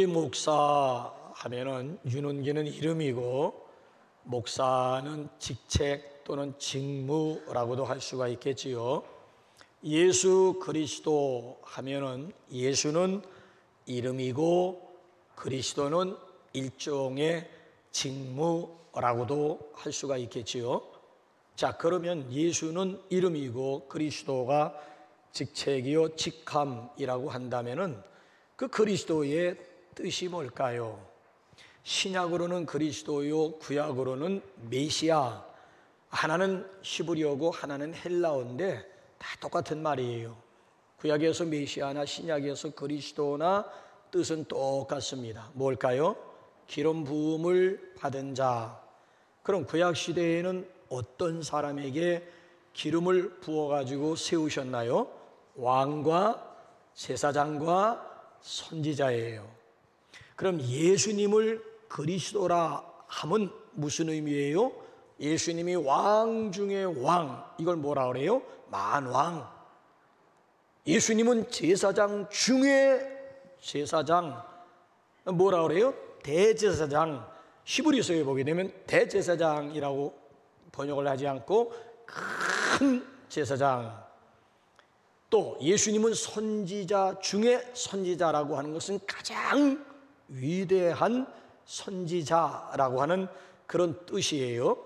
목사 하면은 윤은기는 이름이고 목사는 직책 또는 직무라고도 할 수가 있겠지요. 예수 그리스도 하면은 예수는 이름이고 그리스도는 일종의 직무라고도 할 수가 있겠지요. 자, 그러면 예수는 이름이고 그리스도가 직책이요 직함이라고 한다면은 그 그리스도의 뜻이 뭘까요? 신약으로는 그리스도요, 구약으로는 메시아. 하나는 히브리어고 하나는 헬라어인데 다 똑같은 말이에요. 구약에서 메시아나 신약에서 그리스도나 뜻은 똑같습니다. 뭘까요? 기름 부음을 받은 자. 그럼 구약 시대에는 어떤 사람에게 기름을 부어가지고 세우셨나요? 왕과 제사장과 선지자예요. 그럼 예수님을 그리스도라 하면 무슨 의미예요? 예수님이 왕 중에 왕, 이걸 뭐라 그래요? 만왕. 예수님은 제사장 중에 제사장, 뭐라 그래요? 대제사장. 히브리서에 보게 되면 대제사장이라고 번역을 하지 않고 큰 제사장. 또 예수님은 선지자 중에 선지자라고 하는 것은 가장 위대한 선지자라고 하는 그런 뜻이에요.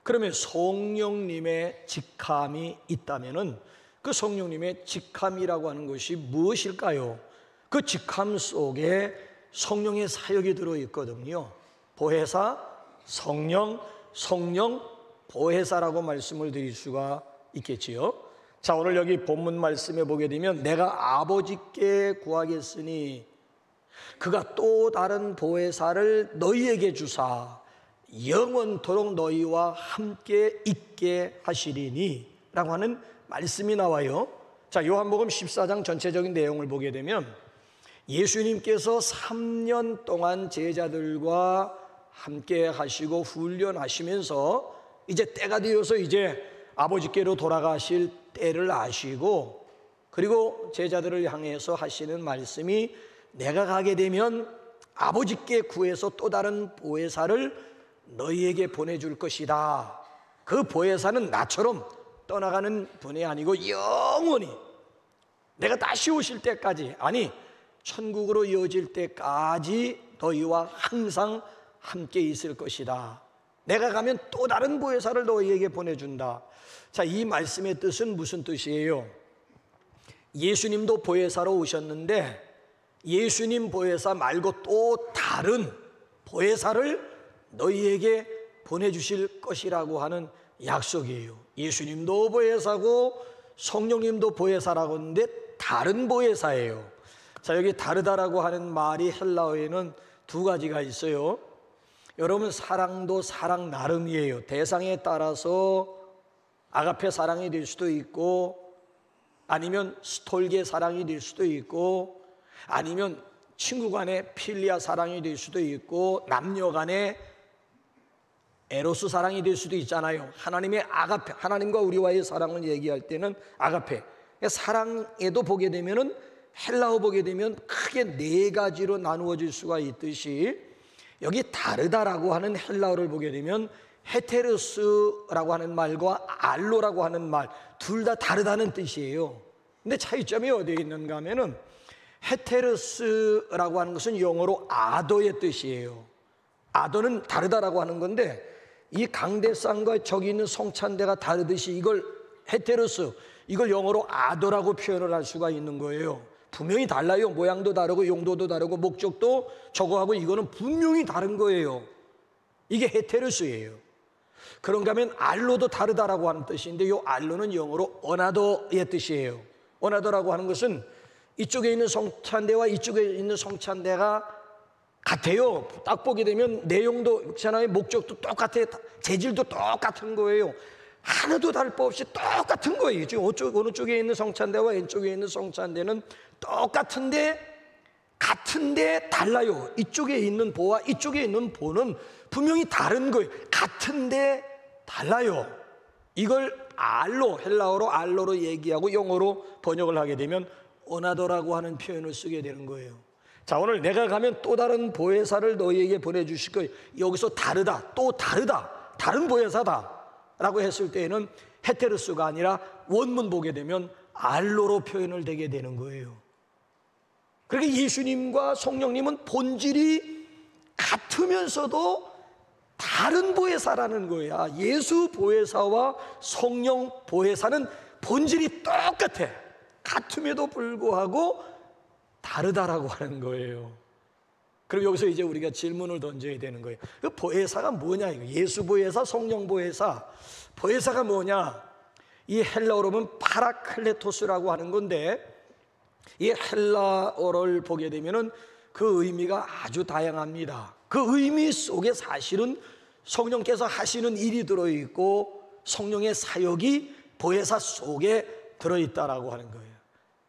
그러면 성령님의 직함이 있다면은 그 성령님의 직함이라고 하는 것이 무엇일까요? 그 직함 속에 성령의 사역이 들어있거든요. 보혜사, 성령, 보혜사라고 말씀을 드릴 수가 있겠지요. 자, 오늘 여기 본문 말씀에 보게 되면 내가 아버지께 구하겠으니 그가 또 다른 보혜사를 너희에게 주사 영원토록 너희와 함께 있게 하시리니 라고 하는 말씀이 나와요. 자, 요한복음 14장 전체적인 내용을 보게 되면 예수님께서 3년 동안 제자들과 함께 하시고 훈련하시면서 이제 때가 되어서 이제 아버지께로 돌아가실 때를 아시고, 그리고 제자들을 향해서 하시는 말씀이 내가 가게 되면 아버지께 구해서 또 다른 보혜사를 너희에게 보내줄 것이다. 그 보혜사는 나처럼 떠나가는 분이 아니고 영원히 내가 다시 오실 때까지, 아니 천국으로 이어질 때까지 너희와 항상 함께 있을 것이다. 내가 가면 또 다른 보혜사를 너희에게 보내준다. 자, 이 말씀의 뜻은 무슨 뜻이에요? 예수님도 보혜사로 오셨는데 예수님 보혜사 말고 또 다른 보혜사를 너희에게 보내주실 것이라고 하는 약속이에요. 예수님도 보혜사고 성령님도 보혜사라고 하는데 다른 보혜사예요. 자, 여기 다르다라고 하는 말이 헬라어에는 두 가지가 있어요. 여러분, 사랑도 사랑 나름이에요. 대상에 따라서 아가페 사랑이 될 수도 있고, 아니면 스톨게 사랑이 될 수도 있고, 아니면 친구 간의 필리아 사랑이 될 수도 있고, 남녀 간의 에로스 사랑이 될 수도 있잖아요. 하나님의 아가페, 하나님과 우리와의 사랑을 얘기할 때는 아가페. 사랑에도 보게 되면은 헬라어 보게 되면 크게 네 가지로 나누어질 수가 있듯이, 여기 다르다라고 하는 헬라어를 보게 되면 헤테르스라고 하는 말과 알로라고 하는 말, 둘 다 다르다는 뜻이에요. 근데 차이점이 어디에 있는가 하면은 헤테르스라고 하는 것은 영어로 아더의 뜻이에요. 아더는 다르다라고 하는 건데, 이 강대상과 저기 있는 성찬대가 다르듯이 이걸 헤테르스, 이걸 영어로 아더라고 표현을 할 수가 있는 거예요. 분명히 달라요. 모양도 다르고 용도도 다르고 목적도 저거하고 이거는 분명히 다른 거예요. 이게 헤테르스예요. 그런가 하면 알로도 다르다라고 하는 뜻인데, 이 알로는 영어로 어나더의 뜻이에요. 어나더라고 하는 것은 이쪽에 있는 성찬대와 이쪽에 있는 성찬대가 같아요. 딱 보게 되면 내용도 있잖아요. 목적도 똑같아요. 재질도 똑같은 거예요. 하나도 다를 바 없이 똑같은 거예요. 지금 어느 쪽에 있는 성찬대와 왼쪽에 있는 성찬대는 똑같은데 같은데 달라요. 이쪽에 있는 보와 이쪽에 있는 보는 분명히 다른 거예요. 같은데 달라요. 이걸 알로, 헬라어로 알로로 얘기하고 영어로 번역을 하게 되면 어나더라고 하는 표현을 쓰게 되는 거예요. 자, 오늘 내가 가면 또 다른 보혜사를 너희에게 보내주실 거예요. 여기서 다르다, 또 다르다, 다른 보혜사다 라고 했을 때에는 헤테르스가 아니라 원문 보게 되면 알로로 표현을 되게 되는 거예요. 그러니까 예수님과 성령님은 본질이 같으면서도 다른 보혜사라는 거야. 예수 보혜사와 성령 보혜사는 본질이 똑같아. 같음에도 불구하고 다르다라고 하는 거예요. 그럼 여기서 이제 우리가 질문을 던져야 되는 거예요. 그 보혜사가 뭐냐? 예수 보혜사, 성령 보혜사. 보혜사가 뭐냐? 이 헬라어로 보면 파라클레토스라고 하는 건데, 이 헬라어를 보게 되면은 그 의미가 아주 다양합니다. 그 의미 속에 사실은 성령께서 하시는 일이 들어있고 성령의 사역이 보혜사 속에 들어있다라고 하는 거예요.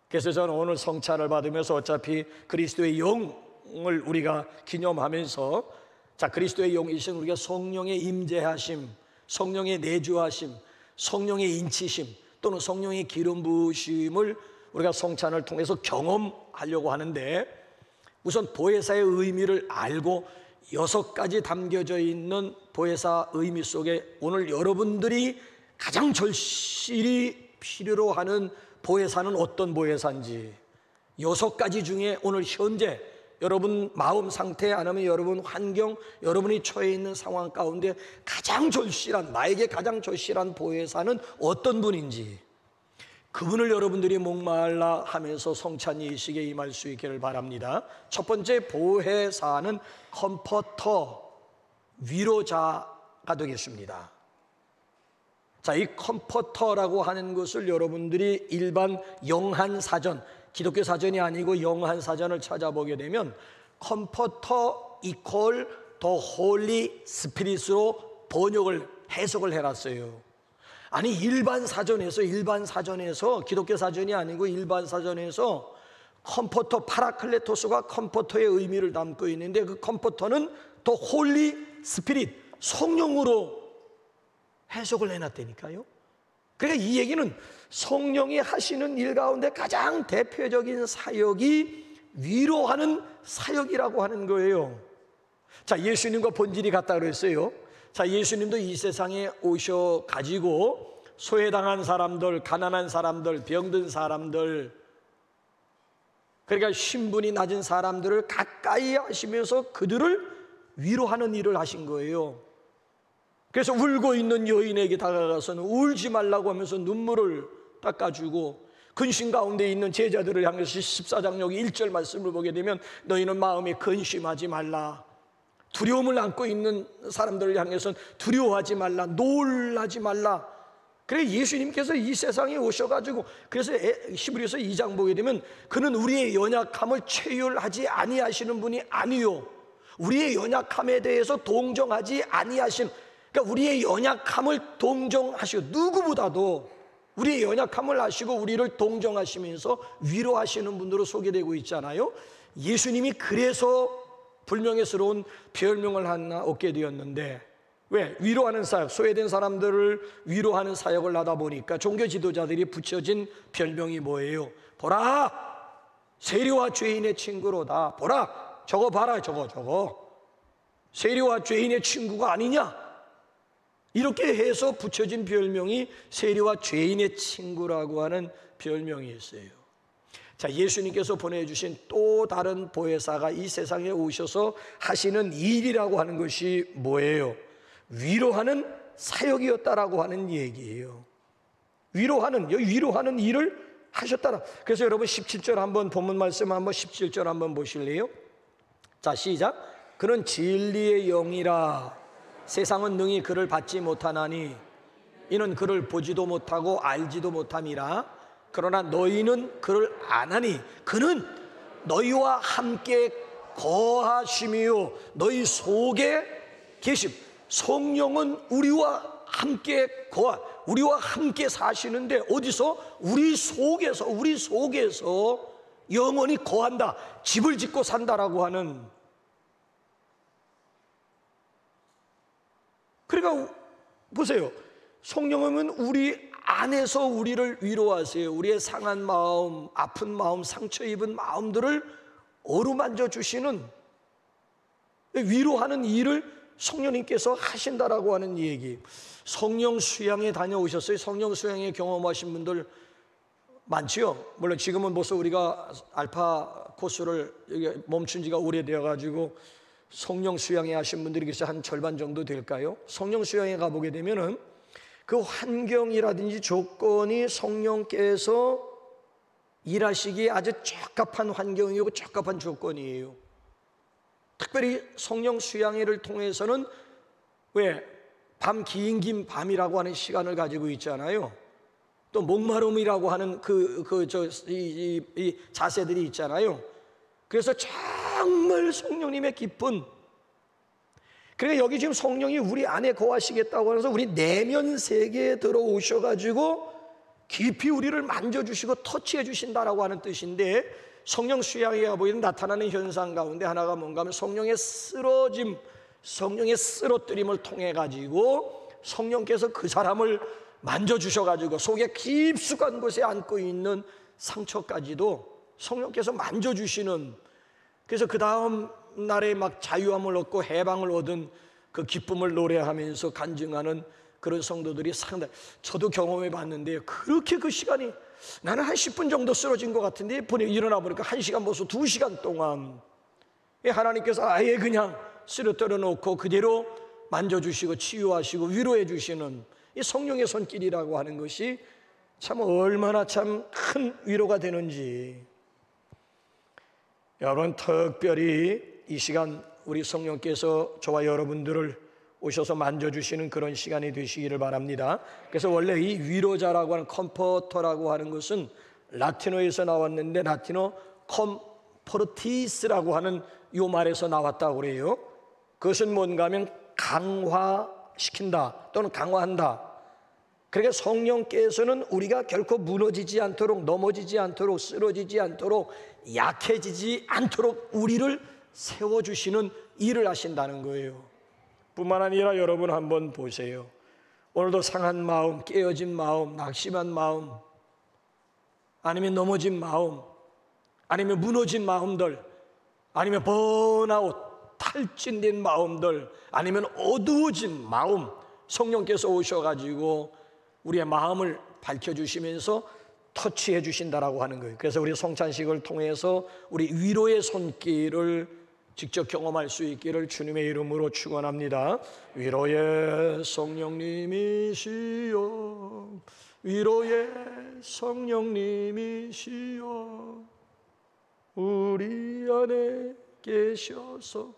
그래서 저는 오늘 성찬을 받으면서 어차피 그리스도의 영을 우리가 기념하면서, 자, 그리스도의 영이신 우리가 성령의 임재하심, 성령의 내주하심, 성령의 인치심 또는 성령의 기름 부으심을 우리가 성찬을 통해서 경험하려고 하는데, 우선 보혜사의 의미를 알고 6가지 담겨져 있는 보혜사 의미 속에 오늘 여러분들이 가장 절실히 필요로 하는 보혜사는 어떤 보혜사인지, 6가지 중에 오늘 현재 여러분 마음 상태 아니면 여러분 환경, 여러분이 처해 있는 상황 가운데 가장 절실한, 나에게 가장 절실한 보혜사는 어떤 분인지, 그분을 여러분들이 목말라 하면서 성찬 예식에 임할 수 있기를 바랍니다. 첫 번째 보혜사는 컴포터, 위로자가 되겠습니다. 자, 이 컴포터라고 하는 것을 여러분들이 일반 영한사전, 기독교 사전이 아니고 영한사전을 찾아보게 되면 컴포터 이퀄 더 홀리 스피릿으로 번역을, 해석을 해놨어요. 아니, 일반 사전에서 기독교 사전이 아니고 일반 사전에서 컴포터, 파라클레토스가 컴포터의 의미를 담고 있는데, 그 컴포터는 더 홀리 스피릿, 성령으로 해석을 해놨다니까요. 그러니까 이 얘기는 성령이 하시는 일 가운데 가장 대표적인 사역이 위로하는 사역이라고 하는 거예요. 자, 예수님과 본질이 같다 그랬어요. 자, 예수님도 이 세상에 오셔가지고 소외당한 사람들, 가난한 사람들, 병든 사람들, 그러니까 신분이 낮은 사람들을 가까이 하시면서 그들을 위로하는 일을 하신 거예요. 그래서 울고 있는 여인에게 다가가서는 울지 말라고 하면서 눈물을 닦아주고, 근심 가운데 있는 제자들을 향해서 14장 여기 1절 말씀을 보게 되면 너희는 마음에 근심하지 말라, 두려움을 안고 있는 사람들을 향해서는 두려워하지 말라, 놀라지 말라. 그래, 예수님께서 이 세상에 오셔가지고, 그래서 히브리서 2장 보게 되면 그는 우리의 연약함을 체휼하지 아니하시는 분이 아니요, 우리의 연약함에 대해서 동정하지 아니하시는, 그러니까 우리의 연약함을 동정하시고, 누구보다도 우리의 연약함을 아시고 우리를 동정하시면서 위로하시는 분으로 소개되고 있잖아요. 예수님이 그래서 불명예스러운 별명을 하나 얻게 되었는데, 왜? 위로하는 사역, 소외된 사람들을 위로하는 사역을 하다 보니까 종교 지도자들이 붙여진 별명이 뭐예요? 보라, 세리와 죄인의 친구로다. 보라, 저거 봐라, 저거 세리와 죄인의 친구가 아니냐? 이렇게 해서 붙여진 별명이 세리와 죄인의 친구라고 하는 별명이었어요. 자, 예수님께서 보내주신 또 다른 보혜사가 이 세상에 오셔서 하시는 일이라고 하는 것이 뭐예요? 위로하는 사역이었다라고 하는 얘기예요. 위로하는 일을 하셨다라. 그래서 여러분 17절 한번 본문 말씀 한번 17절 한번 보실래요? 자, 시작. 그는 진리의 영이라 세상은 능히 그를 받지 못하나니 이는 그를 보지도 못하고 알지도 못함이라. 그러나 너희는 그를 아나니 그는 너희와 함께 거하심이요 너희 속에 계심. 성령은 우리와 함께 우리와 함께 사시는데, 어디서? 우리 속에서 영원히 거한다, 집을 짓고 산다라고 하는. 그러니까 보세요, 성령은 우리 안에서 우리를 위로하세요. 우리의 상한 마음, 아픈 마음, 상처 입은 마음들을 어루만져 주시는, 위로하는 일을 성령님께서 하신다라고 하는 얘기. 성령 수양에 다녀오셨어요? 성령 수양에 경험하신 분들 많지요? 물론 지금은 벌써 우리가 알파 코스를 멈춘 지가 오래되어 가지고 성령 수양에 하신 분들이 그래서 한 절반 정도 될까요? 성령 수양에 가보게 되면은 그 환경이라든지 조건이 성령께서 일하시기에 아주 적합한 환경이고 적합한 조건이에요. 특별히 성령 수양회를 통해서는 왜 긴 밤이라고 하는 시간을 가지고 있잖아요. 또 목마름이라고 하는 이 자세들이 있잖아요. 그래서 정말 성령님의 깊은, 그러니까 여기 지금 성령이 우리 안에 거하시겠다고 해서 우리 내면 세계에 들어오셔가지고 깊이 우리를 만져주시고 터치해 주신다라고 하는 뜻인데, 성령 수양회가 보이는 나타나는 현상 가운데 하나가 뭔가 하면 성령의 쓰러짐, 성령의 쓰러뜨림을 통해 가지고 성령께서 그 사람을 만져주셔가지고 속에 깊숙한 곳에 안고 있는 상처까지도 성령께서 만져주시는, 그래서 그 다음 날에 막 자유함을 얻고 해방을 얻은 그 기쁨을 노래하면서 간증하는 그런 성도들이 상당히, 저도 경험해 봤는데, 그렇게 그 시간이, 나는 한 10분 정도 쓰러진 것 같은데 일어나 보니까 1시간 벌써 2시간 동안 하나님께서 아예 그냥 쓰러뜨려 놓고 그대로 만져주시고 치유하시고 위로해 주시는 이 성령의 손길이라고 하는 것이 참 얼마나 참 큰 위로가 되는지. 여러분, 특별히 이 시간 우리 성령께서 저와 여러분들을 오셔서 만져주시는 그런 시간이 되시기를 바랍니다. 그래서 원래 이 위로자라고 하는, 컴포터라고 하는 것은 라틴어에서 나왔는데, 라틴어 컴포르티스라고 하는 요 말에서 나왔다고 그래요. 그것은 뭔가 하면 강화시킨다 또는 강화한다. 그러니까 성령께서는 우리가 결코 무너지지 않도록, 넘어지지 않도록, 쓰러지지 않도록, 약해지지 않도록 우리를 세워주시는 일을 하신다는 거예요. 뿐만 아니라 여러분 한번 보세요. 오늘도 상한 마음, 깨어진 마음, 낙심한 마음, 아니면 넘어진 마음, 아니면 무너진 마음들, 아니면 번아웃, 탈진된 마음들, 아니면 어두워진 마음, 성령께서 오셔가지고 우리의 마음을 밝혀주시면서 터치해 주신다라고 하는 거예요. 그래서 우리 성찬식을 통해서 우리 위로의 손길을 직접 경험할 수 있기를 주님의 이름으로 축원합니다. 위로의 성령님이시여, 위로의 성령님이시여, 우리 안에 계셔서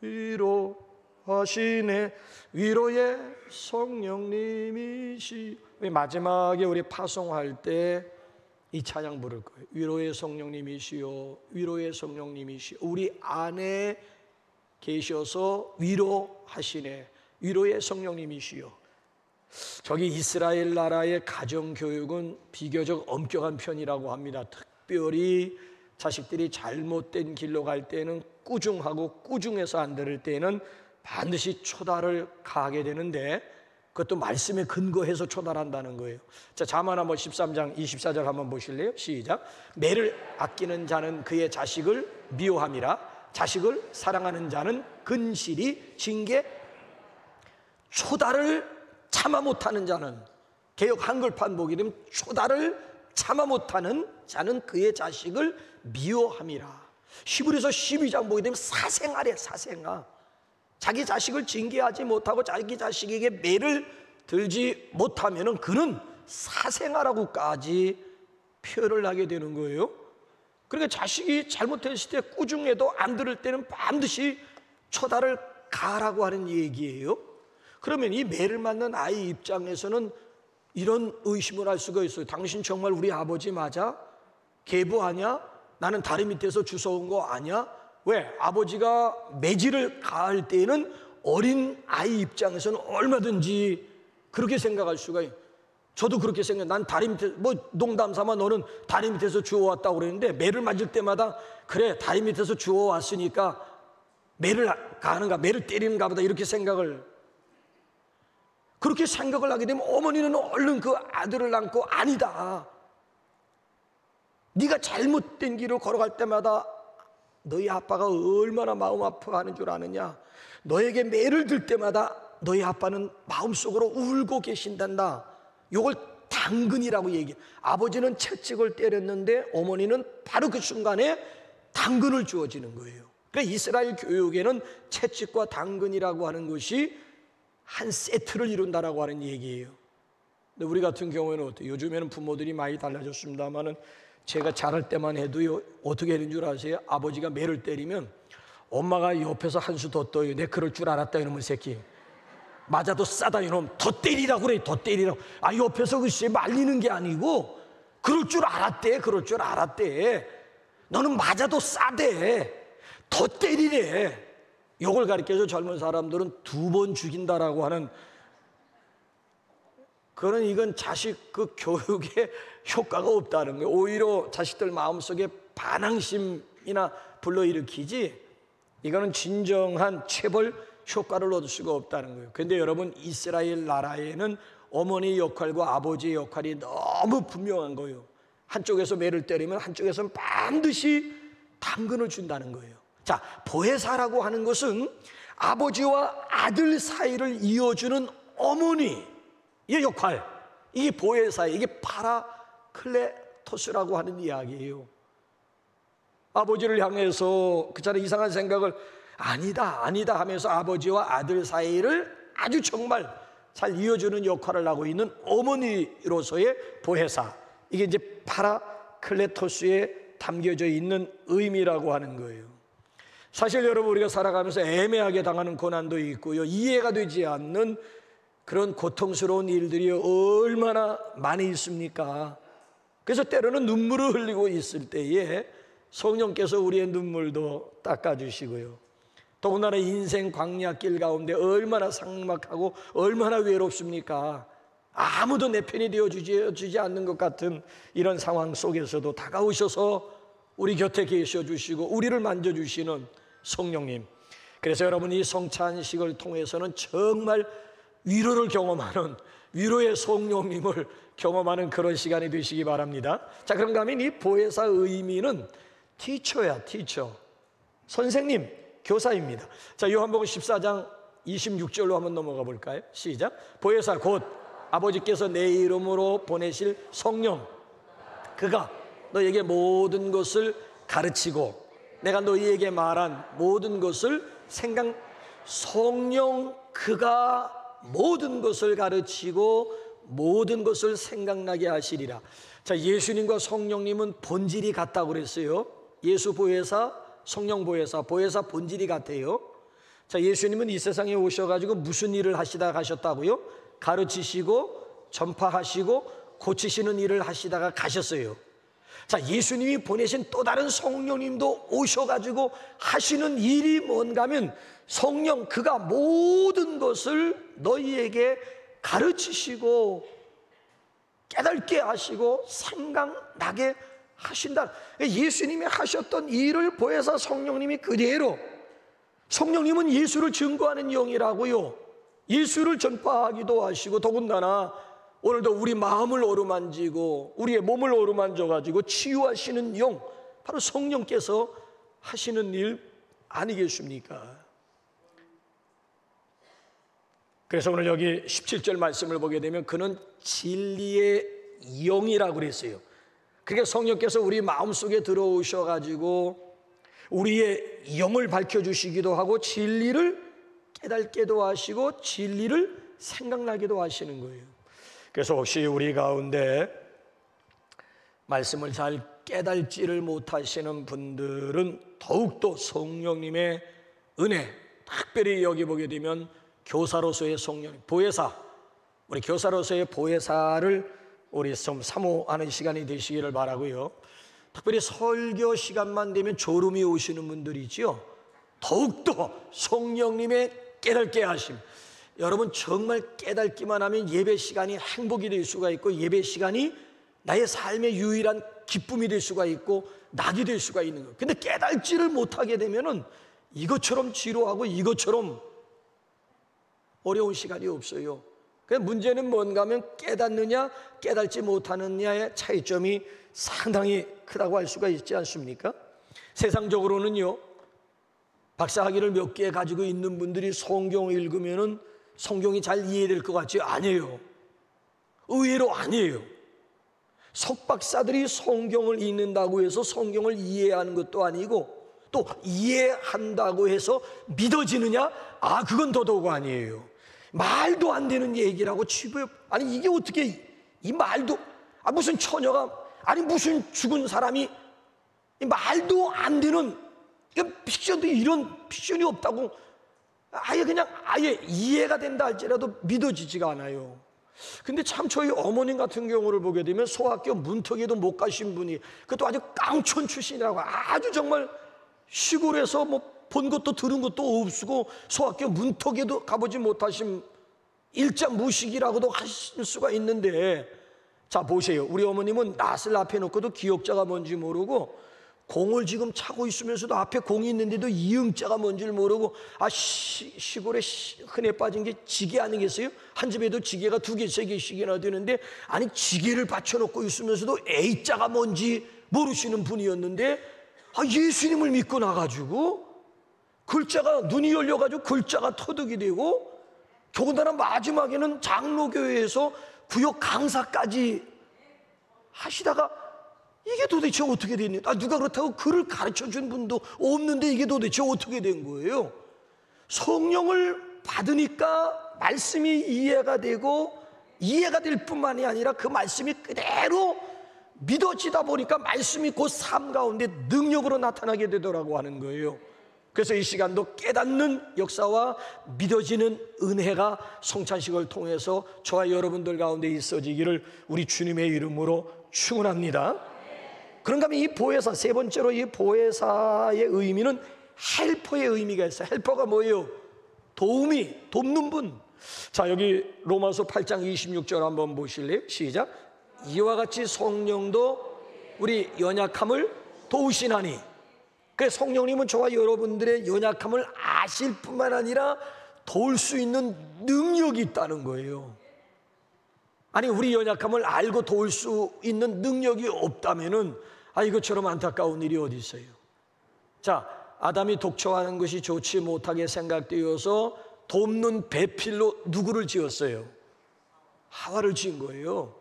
위로하시네. 위로의 성령님이시여. 마지막에 우리 파송할 때 이 찬양 부를 거예요. 위로의 성령님이시여, 위로의 성령님이시여, 우리 안에 계셔서 위로하시네. 위로의 성령님이시여. 저기 이스라엘 나라의 가정교육은 비교적 엄격한 편이라고 합니다. 특별히 자식들이 잘못된 길로 갈 때는 꾸중하고, 꾸중해서 안 들을 때는 반드시 초달을 가하게 되는데, 그것도 말씀에 근거해서 초달한다는 거예요. 자, 잠언 한번 13장 24절 한번 보실래요? 시작. 매를 아끼는 자는 그의 자식을 미워함이라, 자식을 사랑하는 자는 근실이 징계. 초달을 참아 못하는 자는, 개역 한글판 보게 되면 초달을 참아 못하는 자는 그의 자식을 미워함이라. 히브리서 12장 보게 되면 사생아래, 사생아. 자기 자식을 징계하지 못하고 자기 자식에게 매를 들지 못하면은 그는 사생아라고까지 표현을 하게 되는 거예요. 그러니까 자식이 잘못했을 때 꾸중해도 안 들을 때는 반드시 초달을 가라고 하는 얘기예요. 그러면 이 매를 맞는 아이 입장에서는 이런 의심을 할 수가 있어요. 당신 정말 우리 아버지 맞아? 계부 아냐? 나는 다리 밑에서 주워온 거 아냐? 왜? 아버지가 매질을 가할 때에는 어린 아이 입장에서는 얼마든지 그렇게 생각할 수가 있어요. 저도 그렇게 생각해요. 난 다리 밑에, 농담 삼아 너는 다리 밑에서 주워왔다고 그랬는데, 매를 맞을 때마다 그래, 다리 밑에서 주워왔으니까 매를 가는가, 매를 때리는가 보다, 이렇게 생각을, 그렇게 생각을 하게 되면 어머니는 얼른 그 아들을 안고, 아니다, 네가 잘못된 길을 걸어갈 때마다 너희 아빠가 얼마나 마음 아파하는 줄 아느냐? 너에게 매를 들 때마다 너희 아빠는 마음속으로 울고 계신단다. 이걸 당근이라고 얘기해. 아버지는 채찍을 때렸는데 어머니는 바로 그 순간에 당근을 주어지는 거예요. 그러니까 이스라엘 교육에는 채찍과 당근이라고 하는 것이 한 세트를 이룬다라고 하는 얘기예요. 근데 우리 같은 경우에는 어때요? 요즘에는 부모들이 많이 달라졌습니다만은 제가 자랄 때만 해도요, 어떻게 하는 줄 아세요? 아버지가 매를 때리면 엄마가 옆에서 한 수 더 떠요. 내 그럴 줄 알았다 이놈의 새끼. 맞아도 싸다 이놈. 더 때리라고 그래. 더 때리라고. 아, 옆에서 글쎄 말리는 게 아니고 그럴 줄 알았대. 그럴 줄 알았대. 너는 맞아도 싸대. 더 때리래. 이걸 가르쳐서 젊은 사람들은 2번 죽인다라고 하는, 그런, 이건 자식 그 교육에 효과가 없다는 거예요. 오히려 자식들 마음속에 반항심이나 불러일으키지, 이거는 진정한 체벌 효과를 얻을 수가 없다는 거예요. 그런데 여러분, 이스라엘 나라에는 어머니 역할과 아버지의 역할이 너무 분명한 거예요. 한쪽에서 매를 때리면 한쪽에서는 반드시 당근을 준다는 거예요. 자, 보헤사라고 하는 것은 아버지와 아들 사이를 이어주는 어머니의 역할, 이게 보헤사, 이게 파라클레토스라고 하는 이야기예요. 아버지를 향해서 그처럼 이상한 생각을 아니다 하면서 아버지와 아들 사이를 아주 정말 잘 이어주는 역할을 하고 있는 어머니로서의 보헤사, 이게 이제 파라클레토스에 담겨져 있는 의미라고 하는 거예요. 사실 여러분, 우리가 살아가면서 애매하게 당하는 고난도 있고요, 이해가 되지 않는 그런 고통스러운 일들이 얼마나 많이 있습니까? 그래서 때로는 눈물을 흘리고 있을 때에 성령께서 우리의 눈물도 닦아주시고요, 더군다나 인생 광야길 가운데 얼마나 삭막하고 얼마나 외롭습니까? 아무도 내 편이 되어주지 않는 것 같은 이런 상황 속에서도 다가오셔서 우리 곁에 계셔주시고 우리를 만져주시는 성령님, 그래서 여러분, 이 성찬식을 통해서는 정말 위로를 경험하는, 위로의 성령님을 경험하는 그런 시간이 되시기 바랍니다. 자, 그런가 하면 이 보혜사 의미는 티처야, 티처. 선생님, 교사입니다. 자, 요한복음 14장 26절로 한번 넘어가 볼까요? 시작. 보혜사 곧 아버지께서 내 이름으로 보내실 성령, 그가 너에게 모든 것을 가르치고 내가 너희에게 말한 모든 것을 성령, 그가 모든 것을 가르치고 모든 것을 생각나게 하시리라. 자, 예수님과 성령님은 본질이 같다고 그랬어요. 예수 보혜사, 성령 보혜사, 보혜사 본질이 같아요. 자, 예수님은 이 세상에 오셔가지고 무슨 일을 하시다가 가셨다고요? 가르치시고 전파하시고 고치시는 일을 하시다가 가셨어요. 자, 예수님이 보내신 또 다른 성령님도 오셔가지고 하시는 일이 뭔가 하면 성령, 그가 모든 것을 너희에게 가르치시고 깨닫게 하시고 생각나게 하신다. 예수님이 하셨던 일을 보혜사 성령님이 그대로, 성령님은 예수를 증거하는 영이라고요, 예수를 전파하기도 하시고 더군다나 오늘도 우리 마음을 어루만지고 우리의 몸을 어루만져가지고 치유하시는 영, 바로 성령께서 하시는 일 아니겠습니까? 그래서 오늘 여기 17절 말씀을 보게 되면 그는 진리의 영이라고 그랬어요. 그러니까 성령께서 우리 마음속에 들어오셔가지고 우리의 영을 밝혀주시기도 하고 진리를 깨닫게도 하시고 진리를 생각나기도 하시는 거예요. 그래서 혹시 우리 가운데 말씀을 잘 깨달지를 못하시는 분들은 더욱더 성령님의 은혜, 특별히 여기 보게 되면 교사로서의 성령, 보혜사, 우리 교사로서의 보혜사를 우리 좀 사모하는 시간이 되시기를 바라고요. 특별히 설교 시간만 되면 졸음이 오시는 분들이지요, 더욱더 성령님의 깨닫게 하심. 여러분, 정말 깨닫기만 하면 예배 시간이 행복이 될 수가 있고 예배 시간이 나의 삶의 유일한 기쁨이 될 수가 있고 낙이 될 수가 있는 거예요. 근데 깨닫지를 못하게 되면은 이것처럼 지루하고 이것처럼 어려운 시간이 없어요. 문제는 뭔가 하면 깨닫느냐 깨닫지 못하느냐의 차이점이 상당히 크다고 할 수가 있지 않습니까? 세상적으로는요, 박사학위를 몇 개 가지고 있는 분들이 성경을 읽으면은 성경이 잘 이해될 것 같지? 아니에요. 의외로 아니에요. 석박사들이 성경을 읽는다고 해서 성경을 이해하는 것도 아니고, 또 이해한다고 해서 믿어지느냐? 아, 그건 더더욱 아니에요. 말도 안 되는 얘기라고 취급. 아니, 이게 어떻게, 이 말도, 무슨 처녀가, 아니 무슨 죽은 사람이, 이 말도 안 되는, 픽션도 이런 픽션이 없다고 아예 그냥 아예 이해가 된다 할지라도 믿어지지가 않아요. 근데 참 저희 어머님 같은 경우를 보게 되면 소학교 문턱에도 못 가신 분이, 그것도 아주 깡촌 출신이라고, 아주 정말 시골에서 뭐 본 것도 들은 것도 없고 소학교 문턱에도 가보지 못하신 일자무식이라고도 하실 수가 있는데, 자 보세요. 우리 어머님은 낫을 앞에 놓고도 기역자가 뭔지 모르고, 공을 지금 차고 있으면서도 앞에 공이 있는데도 이응자가 뭔지를 모르고, 시골에 흔해 빠진 게 지게 아니겠어요? 한 집에도 지게가 2개, 3개씩이나 되는데, 아니 지게를 받쳐놓고 있으면서도 A자가 뭔지 모르시는 분이었는데, 예수님을 믿고 나가지고 글자가, 눈이 열려가지고 글자가 터득이 되고, 더군다나 마지막에는 장로교회에서 구역 강사까지 하시다가, 이게 도대체 어떻게 됐냐? 누가 그렇다고 글을 가르쳐준 분도 없는데 이게 도대체 어떻게 된 거예요? 성령을 받으니까 말씀이 이해가 되고, 이해가 될 뿐만이 아니라 그 말씀이 그대로 믿어지다 보니까 말씀이 그 삶 가운데 능력으로 나타나게 되더라고 하는 거예요. 그래서 이 시간도 깨닫는 역사와 믿어지는 은혜가 성찬식을 통해서 저와 여러분들 가운데 있어지기를 우리 주님의 이름으로 축원합니다. 그런가 하면 이 보혜사, 세 번째로 이 보혜사의 의미는 헬퍼의 의미가 있어요. 헬퍼가 뭐예요? 도움이, 돕는 분. 자, 여기 로마서 8장 26절 한번 보실래요? 시작. 이와 같이 성령도 우리 연약함을 도우시나니. 그래서 성령님은 저와 여러분들의 연약함을 아실 뿐만 아니라 도울 수 있는 능력이 있다는 거예요. 아니, 우리 연약함을 알고 도울 수 있는 능력이 없다면은, 이것처럼 안타까운 일이 어디 있어요? 자, 아담이 독초하는 것이 좋지 못하게 생각되어서 돕는 배필로 누구를 지었어요? 하와를 지은 거예요.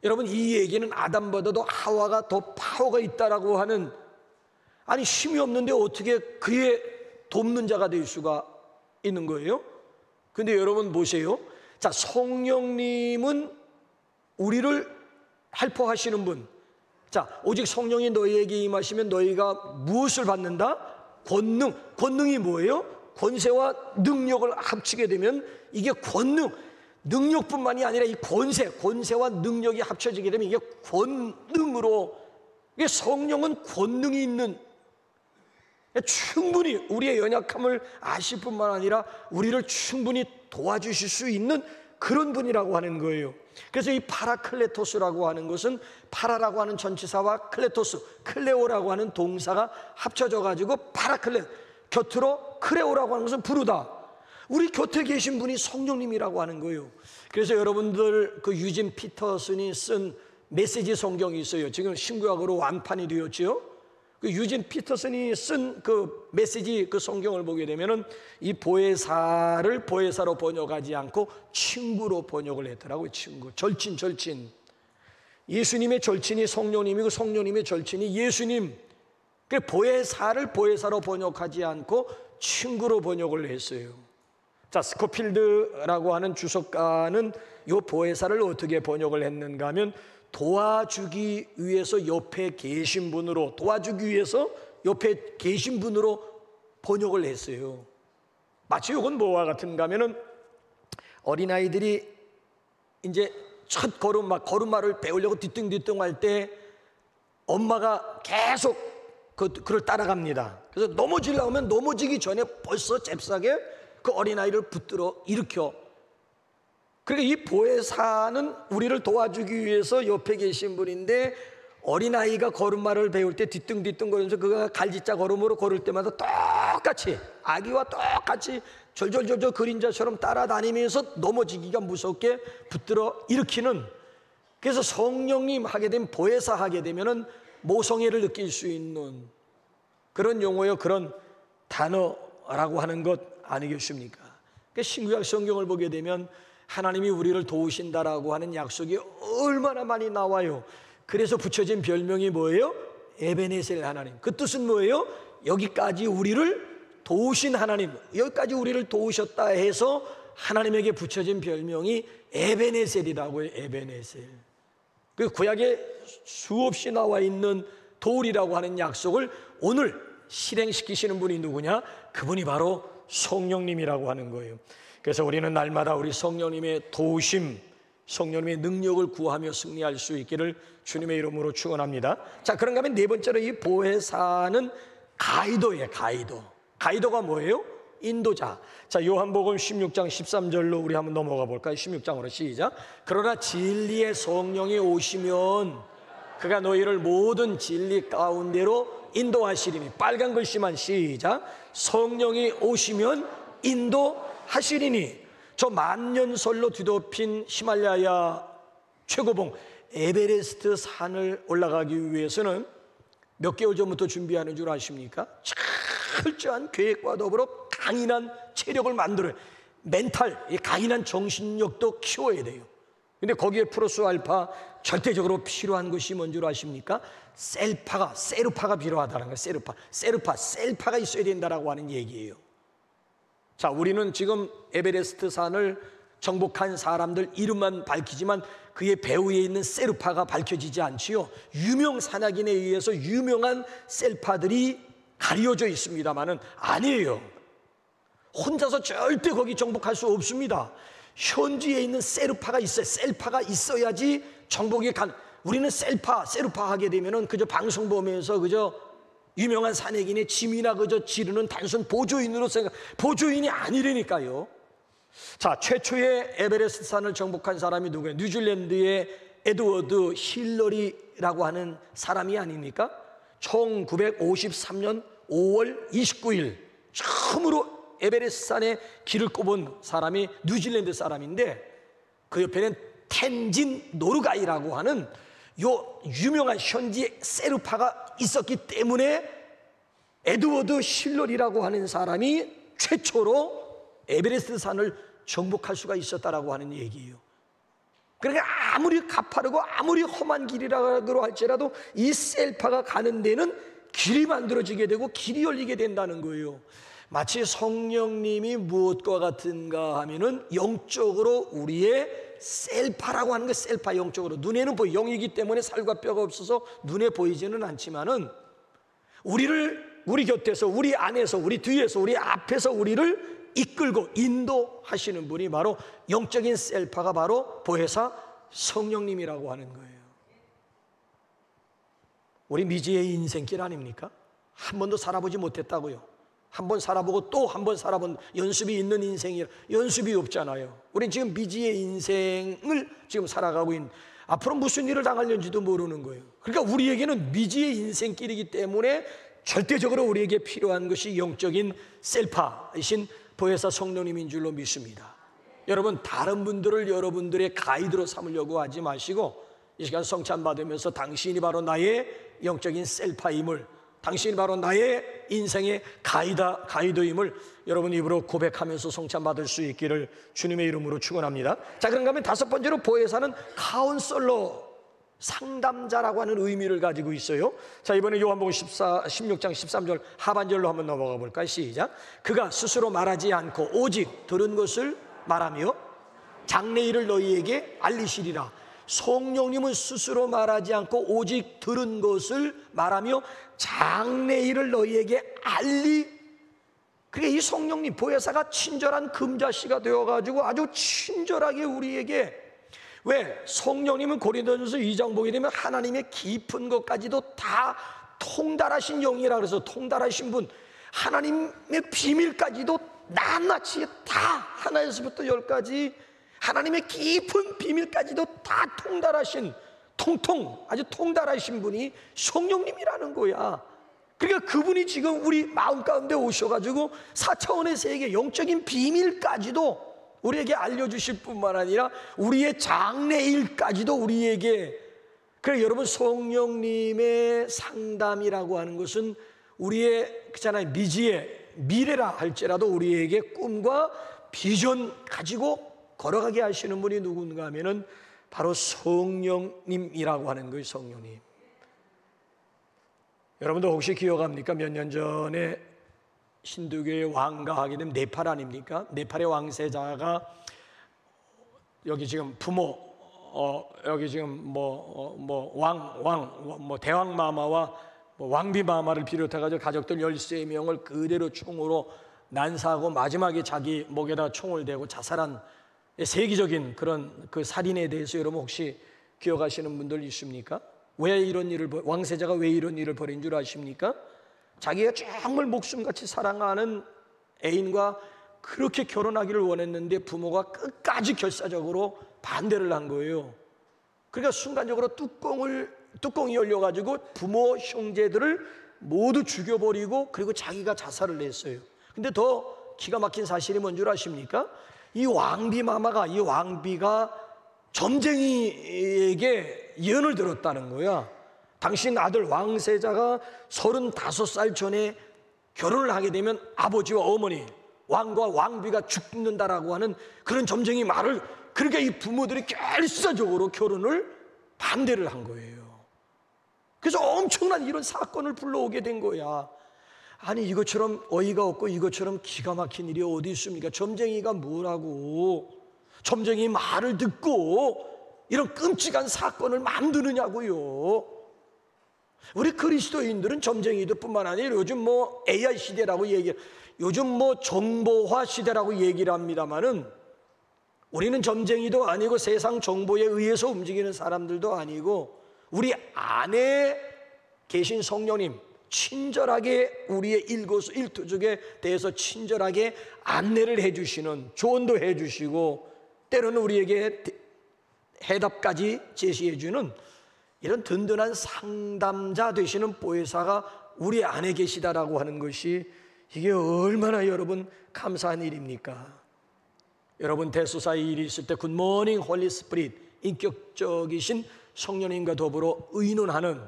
여러분, 이 얘기는 아담보다도 하와가 더 파워가 있다라고 하는, 아니 힘이 없는데 어떻게 그의 돕는 자가 될 수가 있는 거예요? 근데 여러분 보세요. 자, 성령님은 우리를 헬퍼하시는 분. 자, 오직 성령이 너희에게 임하시면 너희가 무엇을 받는다? 권능. 권능이 뭐예요? 권세와 능력을 합치게 되면 이게 권능, 능력뿐만이 아니라 이 권세와 능력이 합쳐지게 되면 이게 권능으로, 이게 성령은 권능이 있는, 충분히 우리의 연약함을 아실 뿐만 아니라 우리를 충분히 도와주실 수 있는 그런 분이라고 하는 거예요. 그래서 이 파라클레토스라고 하는 것은 파라라고 하는 전치사와 클레토스, 클레오라고 하는 동사가 합쳐져 가지고 파라클레, 곁으로 크레오라고 하는 것은 부르다. 우리 곁에 계신 분이 성령님이라고 하는 거예요. 그래서 여러분들 그 유진 피터슨이 쓴 메시지 성경이 있어요. 지금 신구약으로 완판이 되었지요. 그 유진 피터슨이 쓴 그 메시지 그 성경을 보게 되면은 이 보혜사를 보혜사로 번역하지 않고 친구로 번역을 했더라고요. 친구, 절친. 예수님의 절친이 성령님이고 성령님의 절친이 예수님. 그 보혜사를 보혜사로 번역하지 않고 친구로 번역을 했어요. 자, 스코필드라고 하는 주석가는 이 보혜사를 어떻게 번역을 했는가 하면, 도와주기 위해서 옆에 계신 분으로, 도와주기 위해서 옆에 계신 분으로 번역을 했어요. 마치 이건 뭐와 같은가 하면은, 어린아이들이 이제 첫 걸음마를 배우려고 뒤뚱뒤뚱 할 때 엄마가 계속 그를 따라갑니다. 그래서 넘어지려고 하면 넘어지기 전에 벌써 잽싸게 그 어린아이를 붙들어 일으켜. 그러니까 이 보혜사는 우리를 도와주기 위해서 옆에 계신 분인데, 어린아이가 걸음마를 배울 때 뒤뚱뒤뚱 거리면서 그가 갈지자 걸음으로 걸을 때마다 똑같이, 아기와 똑같이 절절절절 그림자처럼 따라다니면서 넘어지기가 무섭게 붙들어 일으키는. 그래서 성령님 하게 되면, 보혜사 하게 되면은 모성애를 느낄 수 있는, 그런 용어요, 그런 단어라고 하는 것 아니겠습니까? 그러니까 신구약 성경을 보게 되면 하나님이 우리를 도우신다라고 하는 약속이 얼마나 많이 나와요. 그래서 붙여진 별명이 뭐예요? 에베네셀 하나님. 그 뜻은 뭐예요? 여기까지 우리를 도우신 하나님, 여기까지 우리를 도우셨다 해서 하나님에게 붙여진 별명이 에베네셀이라고 해요. 에베네셀. 그 구약에 수없이 나와 있는 도울이라고 하는 약속을 오늘 실행시키시는 분이 누구냐? 그분이 바로 성령님이라고 하는 거예요. 그래서 우리는 날마다 우리 성령님의 도우심, 성령님의 능력을 구하며 승리할 수 있기를 주님의 이름으로 축원합니다. 자, 그런가 하면 네 번째로 이 보혜사는 가이도예요. 가이도가 뭐예요? 인도자. 자, 요한복음 16장 13절로 우리 한번 넘어가 볼까요? 16장으로 시작. 그러나 진리의 성령이 오시면 그가 너희를 모든 진리 가운데로 인도하시리니. 빨간 글씨만 시작. 성령이 오시면 인도하시리니. 저 만년설로 뒤덮인 히말라야 최고봉 에베레스트 산을 올라가기 위해서는 몇 개월 전부터 준비하는 줄 아십니까? 철저한 계획과 더불어 강인한 체력을 만들어요. 멘탈, 강인한 정신력도 키워야 돼요. 근데 거기에 플러스 알파 절대적으로 필요한 것이 뭔 줄 아십니까? 세르파가 필요하다는 거예요. 셀파가 있어야 된다라고 하는 얘기예요. 자, 우리는 지금 에베레스트 산을 정복한 사람들 이름만 밝히지만 그의 배후에 있는 세르파가 밝혀지지 않지요. 유명 산악인에 의해서 유명한 셀파들이 가려져 있습니다만은 아니에요. 혼자서 절대 거기 정복할 수 없습니다. 현지에 있는 세르파가 있어요. 셀파가 있어야지 정복이 우리는 세르파 하게 되면은 그저 방송 보면서 그저 유명한 산악인의 짐이나 그저 지르는 단순 보조인으로 보조인이 아니라니까요. 자, 최초의 에베레스트 산을 정복한 사람이 누구예요? 뉴질랜드의 에드워드 힐러리라고 하는 사람이 아닙니까? 1953년 5월 29일 처음으로 에베레스트 산에 길을 꼽은 사람이 뉴질랜드 사람인데 그 옆에는 텐진 노르가이라고 하는 요 유명한 현지 세르파가 있었기 때문에 에드워드 힐러리라고 하는 사람이 최초로 에베레스트 산을 정복할 수가 있었다라고 하는 얘기예요. 그러니까 아무리 가파르고 아무리 험한 길이라고 할지라도 이 셀파가 가는 데는 길이 만들어지게 되고 길이 열리게 된다는 거예요. 마치 성령님이 무엇과 같은가 하면은 영적으로 우리의 셀파라고 하는 거. 셀파 영적으로 눈에는 보여 영이기 때문에 살과 뼈가 없어서 눈에 보이지는 않지만은 우리 곁에서 우리 안에서 우리 뒤에서 우리 앞에서 우리를 이끌고 인도하시는 분이 바로 영적인 셀파가 바로 보혜사 성령님이라고 하는 거예요. 우리 미지의 인생길 아닙니까? 한 번도 살아보지 못했다고요. 한 번 살아보고 또 한 번 살아본 연습이 있는 인생이 연습이 없잖아요. 우린 지금 미지의 인생을 지금 살아가고 있는, 앞으로 무슨 일을 당할는지도 모르는 거예요. 그러니까 우리에게는 미지의 인생길이기 때문에 절대적으로 우리에게 필요한 것이 영적인 셀파이신 보혜사 성령님인 줄로 믿습니다. 여러분, 다른 분들을 여러분들의 가이드로 삼으려고 하지 마시고 이 시간 성찬 받으면서 당신이 바로 나의 영적인 셀파임을, 당신이 바로 나의 인생의 가이드임을 여러분 입으로 고백하면서 성찬 받을 수 있기를 주님의 이름으로 축원합니다. 자, 그런가 하면 다섯 번째로 보혜사는 카운셀러, 상담자라고 하는 의미를 가지고 있어요. 자, 이번에 요한복음 16장 13절 하반절로 한번 넘어가 볼까요? 시작. 그가 스스로 말하지 않고 오직 들은 것을 말하며 장래일을 너희에게 알리시리라. 성령님은 스스로 말하지 않고 오직 들은 것을 말하며 장래일을 너희에게 그러니까 이 성령님 보혜사가 친절한 금자씨가 되어가지고 아주 친절하게 우리에게, 왜? 성령님은 고린도전서 2장 보게 되면 하나님의 깊은 것까지도 다 통달하신 영이라 그래서 통달하신 분, 하나님의 비밀까지도 낱낱이 다 하나에서부터 열까지 하나님의 깊은 비밀까지도 다 통달하신, 아주 통달하신 분이 성령님이라는 거야. 그러니까 그분이 지금 우리 마음 가운데 오셔가지고 4차원의 세계 영적인 비밀까지도 우리에게 알려주실 뿐만 아니라 우리의 장래일까지도 우리에게. 그래서 여러분, 성령님의 상담이라고 하는 것은 우리의 그잖아요, 미지의 미래라 할지라도 우리에게 꿈과 비전 가지고 걸어가게 하시는 분이 누군가 하면은 바로 성령님이라고 하는 거예요. 성령님. 여러분도 혹시 기억합니까? 몇 년 전에 힌두교의 왕가 하게 되면 네팔 아닙니까? 네팔의 왕세자가 여기 지금 부모 여기 지금 대왕 마마와 왕비 마마를 비롯해 가지고 가족들 13명을 그대로 총으로 난사하고 마지막에 자기 목에다 총을 대고 자살한 세계적인 그런 그 살인에 대해서 여러분 혹시 기억하시는 분들 있습니까? 왜 이런 일을 왕세자가 왜 이런 일을 벌인 줄 아십니까? 자기가 정말 목숨같이 사랑하는 애인과 그렇게 결혼하기를 원했는데 부모가 끝까지 결사적으로 반대를 한 거예요. 그러니까 순간적으로 뚜껑이 열려가지고 부모 형제들을 모두 죽여버리고 그리고 자기가 자살을 했어요. 근데 더 기가 막힌 사실이 뭔 줄 아십니까? 이 왕비가 점쟁이에게 예언을 들었다는 거야. 당신 아들 왕세자가 35살 전에 결혼을 하게 되면 아버지와 어머니, 왕과 왕비가 죽는다라고 하는 그런 점쟁이 말을, 그러니까 이 부모들이 결사적으로 결혼을 반대를 한 거예요. 그래서 엄청난 이런 사건을 불러오게 된 거야. 아니, 이것처럼 어이가 없고 이것처럼 기가 막힌 일이 어디 있습니까? 점쟁이가 뭐라고 점쟁이 말을 듣고 이런 끔찍한 사건을 만드느냐고요. 우리 그리스도인들은 점쟁이들 뿐만 아니라 요즘 AI 시대라고 요즘 정보화 시대라고 얘기를 합니다만은 우리는 점쟁이도 아니고 세상 정보에 의해서 움직이는 사람들도 아니고 우리 안에 계신 성령님, 친절하게 우리의 일거수일투족에 대해서 친절하게 안내를 해주시는, 조언도 해주시고 때로는 우리에게 해답까지 제시해주는 이런 든든한 상담자 되시는 보혜사가 우리 안에 계시다라고 하는 것이 이게 얼마나 여러분 감사한 일입니까? 여러분 대소사의 일이 있을 때 굿모닝 홀리 스피릿, 인격적이신 성령님과 더불어 의논하는,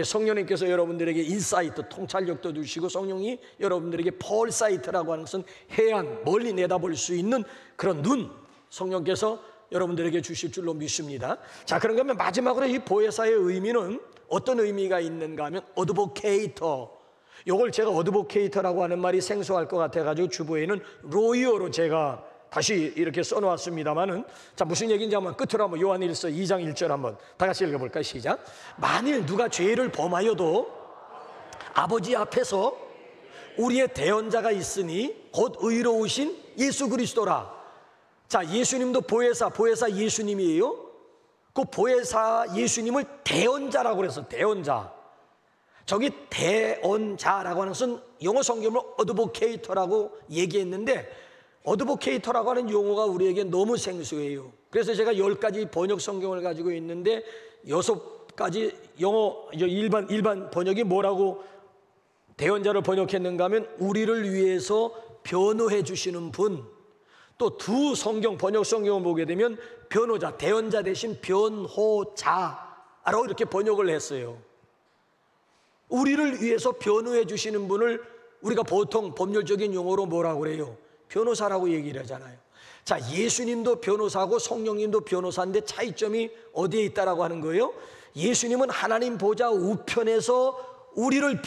성령님께서 여러분들에게 인사이트, 통찰력도 주시고 성령이 여러분들에게 펄사이트라고 하는 것은 해안, 멀리 내다볼 수 있는 그런 눈, 성령께서 여러분들에게 주실 줄로 믿습니다. 자, 그런가 하면 마지막으로 이 보혜사의 의미는 어떤 의미가 있는가 하면 어드보케이터. 이걸 제가 어드보케이터라고 하는 말이 생소할 것 같아가지고 주보에는 로이어로 제가 다시 이렇게 써놓았습니다만은, 자, 무슨 얘기인지 한번 끝으로 한번 요한일서 2장 1절 한번 다 같이 읽어볼까요? 시작. 만일 누가 죄를 범하여도 아버지 앞에서 우리의 대언자가 있으니 곧 의로우신 예수 그리스도라. 자, 예수님도 보혜사 예수님이에요. 그 보혜사 예수님을 대언자라고 그래서 대언자. 저기 대언자라고 하는 것은 영어 성경으로 어드보케이터라고 얘기했는데 어드보케이터라고 하는 용어가 우리에게 너무 생소해요. 그래서 제가 10가지 번역 성경을 가지고 있는데 6가지 영어 일반 번역이 뭐라고 대언자를 번역했는가 하면 우리를 위해서 변호해 주시는 분. 또 두 성경 번역 성경을 보게 되면 변호자, 대언자 대신 변호자라고 이렇게 번역을 했어요. 우리를 위해서 변호해 주시는 분을 우리가 보통 법률적인 용어로 뭐라고 그래요? 변호사라고 얘기를 하잖아요. 자, 예수님도 변호사고 성령님도 변호사인데 차이점이 어디에 있다라고 하는 거예요? 예수님은 하나님 보좌 우편에서 우리를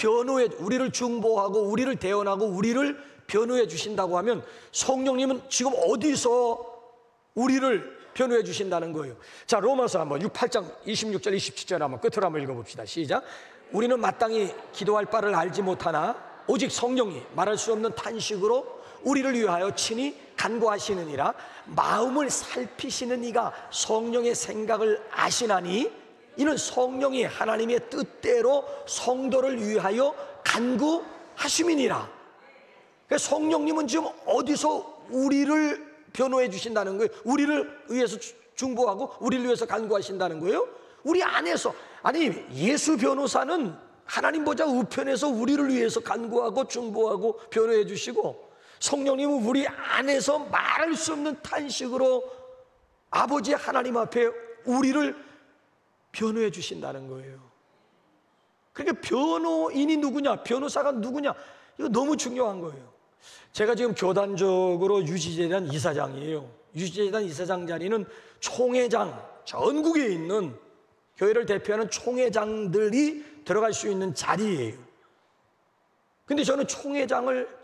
중보하고 우리를 대언하고 우리를 변호해 주신다고 하면 성령님은 지금 어디서 우리를 변호해 주신다는 거예요? 자, 로마서 한번 8장 26절 27절 한번 끝으로 한번 읽어봅시다. 시작. 우리는 마땅히 기도할 바를 알지 못하나 오직 성령이 말할 수 없는 탄식으로 우리를 위하여 친히 간구하시느니라. 마음을 살피시는 이가 성령의 생각을 아시나니 이는 성령이 하나님의 뜻대로 성도를 위하여 간구하심이니라. 성령님은 지금 어디서 우리를 변호해 주신다는 거예요? 우리를 위해서 중보하고 우리를 위해서 간구하신다는 거예요? 우리 안에서. 아니, 예수 변호사는 하나님 보좌 우편에서 우리를 위해서 간구하고 중보하고 변호해 주시고 성령님은 우리 안에서 말할 수 없는 탄식으로 아버지 하나님 앞에 우리를 변호해 주신다는 거예요. 그러니까 변호인이 누구냐, 변호사가 누구냐, 이거 너무 중요한 거예요. 제가 지금 교단적으로 유지재단 이사장이에요. 유지재단 이사장 자리는 총회장, 전국에 있는 교회를 대표하는 총회장들이 들어갈 수 있는 자리예요. 근데 저는 총회장을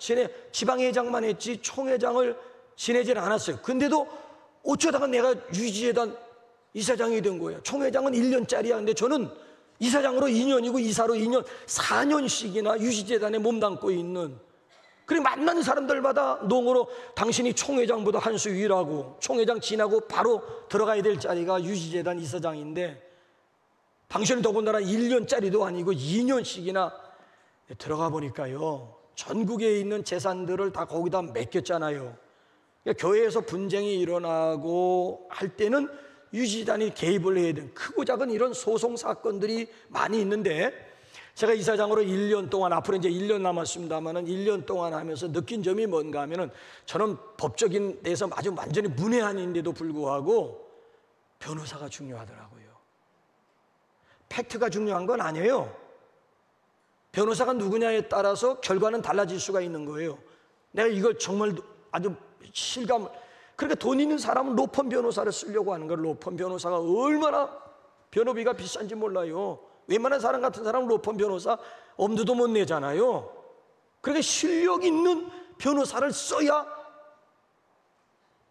지방회장만 했지 총회장을 지내질 않았어요. 근데도 어쩌다가 내가 유지재단 이사장이 된 거예요. 총회장은 1년짜리야. 근데 저는 이사장으로 2년이고 이사로 2년, 4년씩이나 유지재단에 몸담고 있는, 그리고 만나는 사람들마다 농으로 당신이 총회장보다 한 수 위라고, 총회장 지나고 바로 들어가야 될 자리가 유지재단 이사장인데, 당신은 더군다나 1년짜리도 아니고 2년씩이나 들어가 보니까요, 전국에 있는 재산들을 다 거기다 맡겼잖아요. 그러니까 교회에서 분쟁이 일어나고 할 때는 유지단이 개입을 해야 되는 크고 작은 이런 소송 사건들이 많이 있는데, 제가 이사장으로 1년 동안, 앞으로 이제 1년 남았습니다만은 1년 동안 하면서 느낀 점이 뭔가 하면은, 저는 법적인 데서 아주 완전히 문외한인데도 불구하고 변호사가 중요하더라고요. 팩트가 중요한 건 아니에요. 변호사가 누구냐에 따라서 결과는 달라질 수가 있는 거예요. 내가 이걸 정말 아주 실감을, 그러니까 돈 있는 사람은 로펌 변호사를 쓰려고 하는 거예요. 로펌 변호사가 얼마나 변호비가 비싼지 몰라요. 웬만한 사람 같은 사람은 로펌 변호사 엄두도 못 내잖아요. 그러니까 실력 있는 변호사를 써야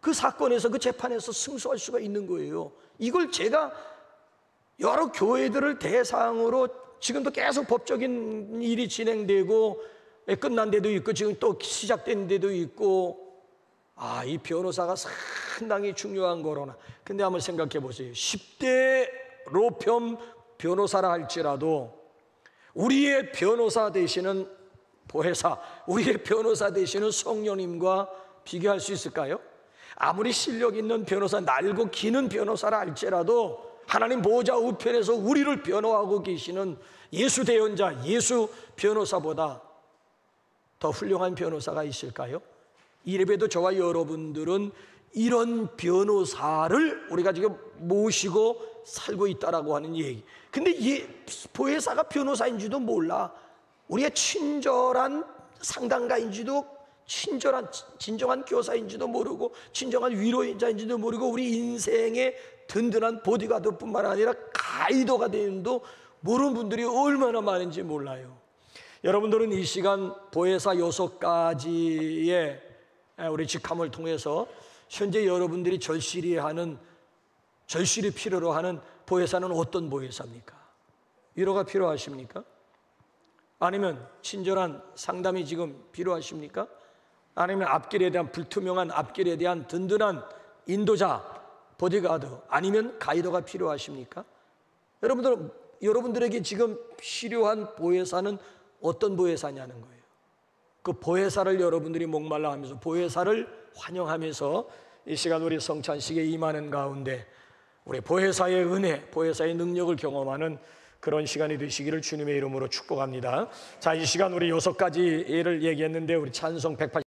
그 사건에서, 그 재판에서 승소할 수가 있는 거예요. 이걸 제가 여러 교회들을 대상으로, 지금도 계속 법적인 일이 진행되고 끝난 데도 있고 지금 또 시작된 데도 있고, 이 변호사가 상당히 중요한 거로나. 근데 한번 생각해 보세요. 10대 로펌 변호사라 할지라도 우리의 변호사 되시는 보혜사, 우리의 변호사 되시는 성령님과 비교할 수 있을까요? 아무리 실력 있는 변호사, 날고 기는 변호사라 할지라도 하나님 보호자 우편에서 우리를 변호하고 계시는 예수 대언자, 예수 변호사보다 더 훌륭한 변호사가 있을까요? 이래봬도 저와 여러분들은 이런 변호사를 우리가 지금 모시고 살고 있다라고 하는 얘기. 근데 이 보혜사가 변호사인지도 몰라. 우리의 친절한 상담가인지도, 진정한 교사인지도 모르고, 진정한 위로자인지도 모르고, 우리 인생의 든든한 보디가드뿐만 아니라 가이드가 되는도 모르는 분들이 얼마나 많은지 몰라요. 여러분들은 이 시간 보혜사 6가지의 우리 직함을 통해서 현재 여러분들이 절실히 필요로 하는 보혜사는 어떤 보혜사입니까? 위로가 필요하십니까? 아니면 친절한 상담이 지금 필요하십니까? 아니면 앞길에 대한, 불투명한 앞길에 대한 든든한 인도자, 보디가드, 아니면 가이드가 필요하십니까? 여러분들에게 지금 필요한 보혜사는 어떤 보혜사냐는 거예요. 그 보혜사를 여러분들이 목말라 하면서, 보혜사를 환영하면서 이 시간 우리 성찬식에 임하는 가운데 우리 보혜사의 은혜, 보혜사의 능력을 경험하는 그런 시간이 되시기를 주님의 이름으로 축복합니다. 자, 이 시간 우리 6가지를 얘기했는데, 우리 찬송 180